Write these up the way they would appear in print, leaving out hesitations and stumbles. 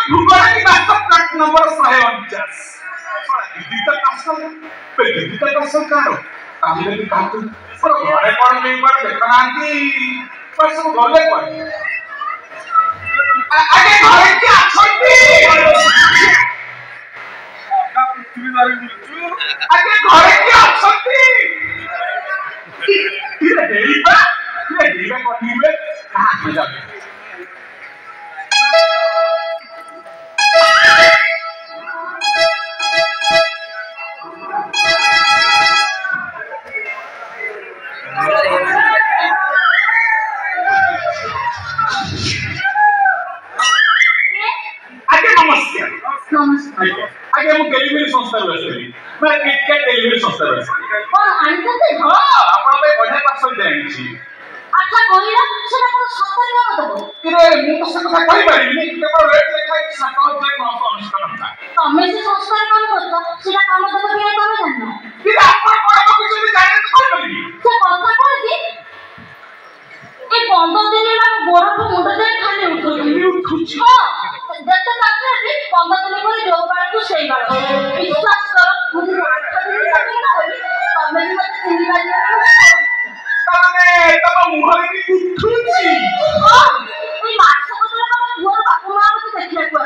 भूगोल की बात प्लॉट नंबर 149 डिजिटल पर्सन कारो काहे भी काहतु पर घरे कोन नहीं पर देखनांती पर सब गले पर आगे घरे की अछंती का पृथ्वी बारे बुझु आगे घरे की अछंती ये हेइबा कोठीबे कहां जाबे आगे हम डेलीवरी संस्था बसली मैं किटकैट डेलीवरी संस्था बसली कोन आनते हां आपण पे बढ़िया पार्सल देंची अच्छा कोइला सेना को सफर ना दबो रे मु तो से কথা कहि पारिबी नि केवल रेट लिखा 7999 तमे से संस्कार काम करतो सेना काम दबो कि तमे जाननो कि आपण कोन को किछ जाने तो कहि पारिबी से কথা कोन कि ए 15 दिन ला गोड़ को मुंड दे खाली उठुची हां देखते काके भी 15 दिन पर जो बार तू सही बार विश्वास करो मुझे 8 दिन से ना होई तमे भी मत चिंता करना तमे तब मुहरे की उठुची हां ओई माछ को तो पुअर बापू मां को देखले को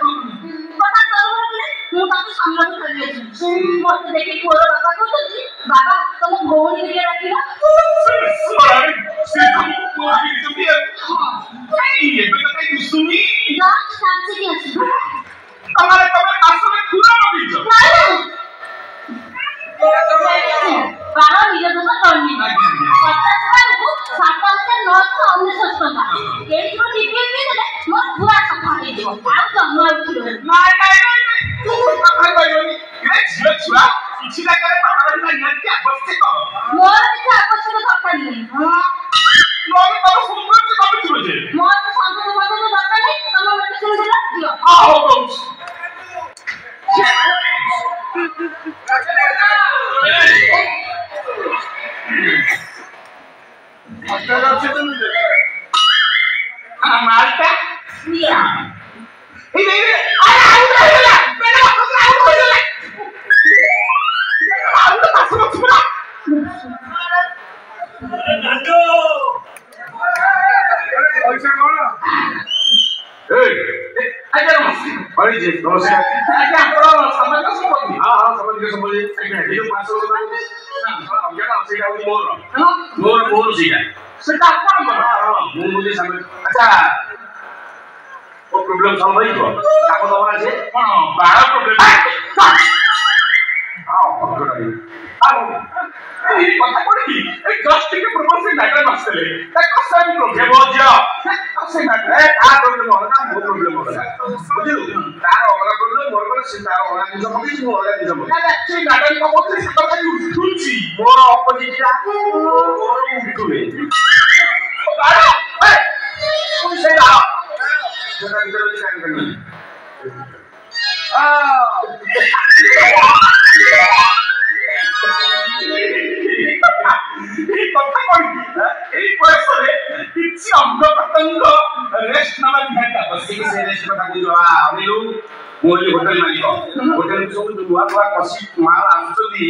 पता करो बोले मु ताको सामना को चली आसी मत देखि पुअर बाबा को जी बाबा तुम भौणी के रखिला से को आगे जुबी हां नहीं ये तो कहीं सुनी ना साक्षी की आसी तमारे पास में खुला बगीचा बारा निजे तो करनी 50 को 7999 टका एइठो टिपे भी देले मोर पूरा सफा हे दियो आ कम उठिलो नहीं तू भाई भाई ये झियो छुआ किछि ना करे बाबा ना नियंती आवश्यक मोर इच्छा आवश्यक दरकार नहीं हां लोग तो सुंदर से कम छुए जे मोर तो संतो मत तो दरकार नहीं तुम मेडिसिन दे दियो हां हो गो मालटा ये अरे आउट हो गया मेरा आउट हो गया आउट पास में छुरा नाटो पैसा कौन ए आजा नमस्कार अरे जी नमस्कार आजा आपण समाज का संबंधी हां हां समाज के संबंधी ये जो 500 रुपया ना अज्ञान सेटा मोर सीधा सेटा आपण हां हां मुझे समझ अच्छा वो प्रॉब्लम सॉल्व होई तो आपको दवा আছে কোন বাড়া প্রবলেম हां এই কথা কই কি এই জাস্ট টিকে প্রপোজাল ম্যাটার মাসলে দেখো সেম প্রবলেম हो जा से मैटर है आ प्रॉब्लम होला ना वो प्रॉब्लम होला बुझिलु तार होला प्रॉब्लम मोर को से तार होला निज मबी मो होला निज मबी ना से मैटर को बोलते से तो खाली उठुची मोर अपोजिट रा मोर उठुवे ओ बाड़ा ए तू से ला जरा इधर से काम करनी এই কথা কই এই বয়সে কিছু অঙ্গ প্রত্যঙ্গ রেস্ট নামা দিটা বসে সে রেস্ট কথা বুঝো আমিলু মোলি হোটেল মালিক হোটেল ସବୁ ନୂଆ ନୂଆ କସି ମାଲ ଆସୁଛନ୍ତି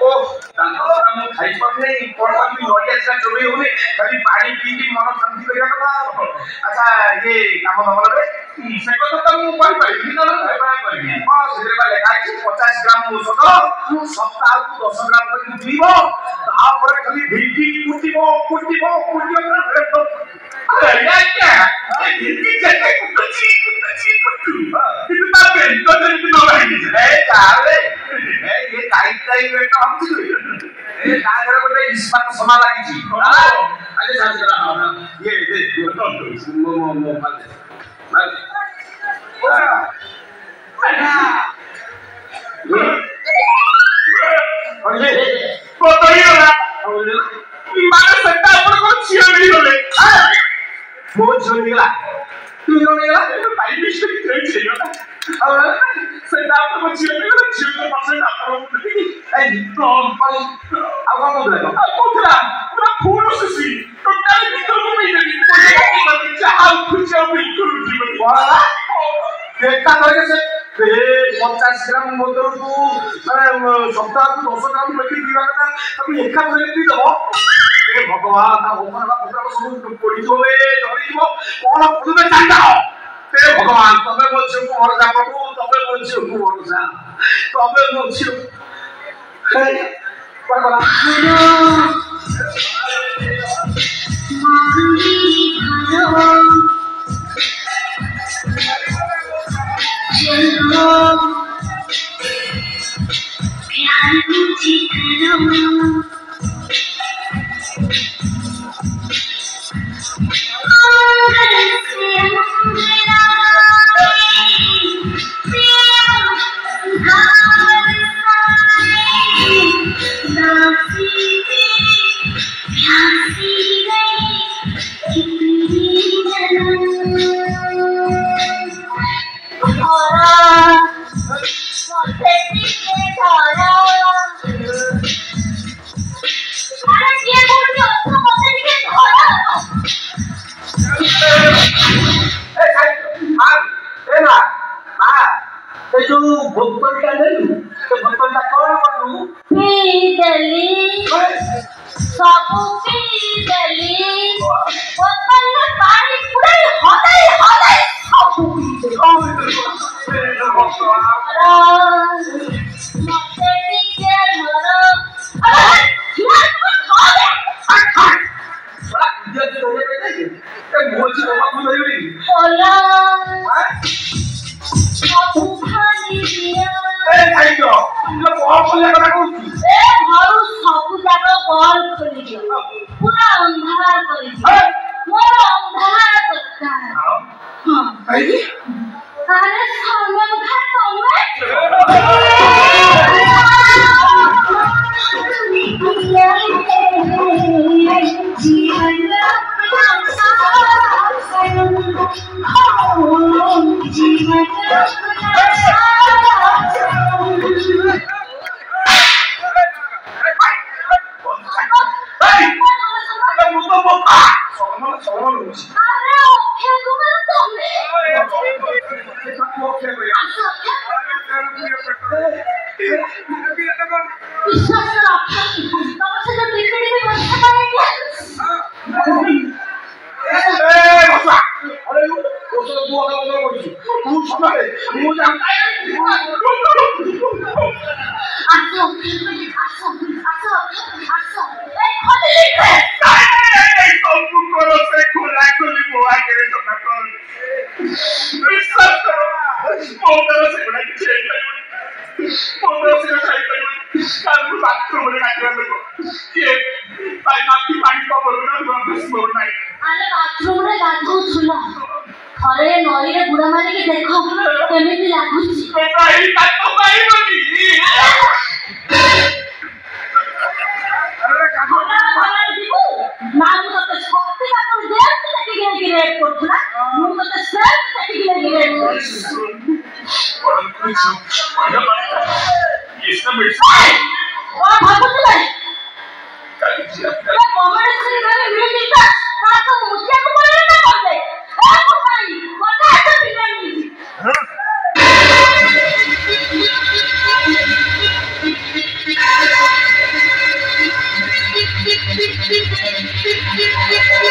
ଓ ତାଙ୍କ ସାରା ମୁଁ ଖାଇ ପାରୁନି କଣ କରିବି ନଡ଼ିଆ ସେଟା ଚୋବେଇ ହଉନି ଖାଲି ପାଣି ପିଇକି ମନ ଶାନ୍ତି କରିବା କଥା ଆଚ୍ଛା ଇଏ କାମ ନବଲରେ ସେ କଥା ତ ମୁଁ କହିପାରିବି ନା କହିପାରିବି ହଁ ସେଥିରେ ବା ଲେଖା ଅଛି 50 ଗ୍ରାମ ଔଷଧ ସପ୍ତାହକୁ 10 ଗ୍ରାମ କରି ପିଇବ ତାପରେ ଖାଲି ଭିଡି କୁଟିବ अरे क्या हिंदी जैसे कुछ कितना बेंटो से कितना भाई ए चाले ए ये टाइम बेटा हम ए कागर बोले इस्पात समा लागी छी अरे साथ करा ये मो माल अरे बताइए ना माने सट्टा पर को छिया नहीं होले बहुत जोर निकला तू निकला टाइम मिस्टेक ट्रेन चाहिए ना और सट्टा पर को छिया नहीं होले 0% आपको ए तो पर अब कौन बोल रहा है पूरा फूल सुसी टोटल बिल्कुल को नहीं देगी मुझे चाह कुछ बिल्कुल जीवन କଣ ଏକା ଧରିକି ସେ 50 ଗ୍ରାମ ବୋତଲକୁ ମାନେ ସପ୍ତାହକୁ 10 ଗ୍ରାମ ଲେଖି ପିଇବା କଥା ତାକୁ ଏକା ଧରିକି ପିଇଦବ ଏ ଭଗବାନ ତା ଭଗବାନ ସବୁ ପୋଡ଼ିଯିବ ଧରିଯିବ କଣ ପୁରୁବେ ଚାଣ୍ଡାଳ हे भगवान तबे ମୋ ଝିଅକୁ ଭରସା ପ୍ରଭୁ ତବେ ମୋ ଝିଅକୁ ଭରସା ତବେ ମୋ ଝିଅ କୁଆଡ଼େ ଗଲା Thank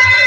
you.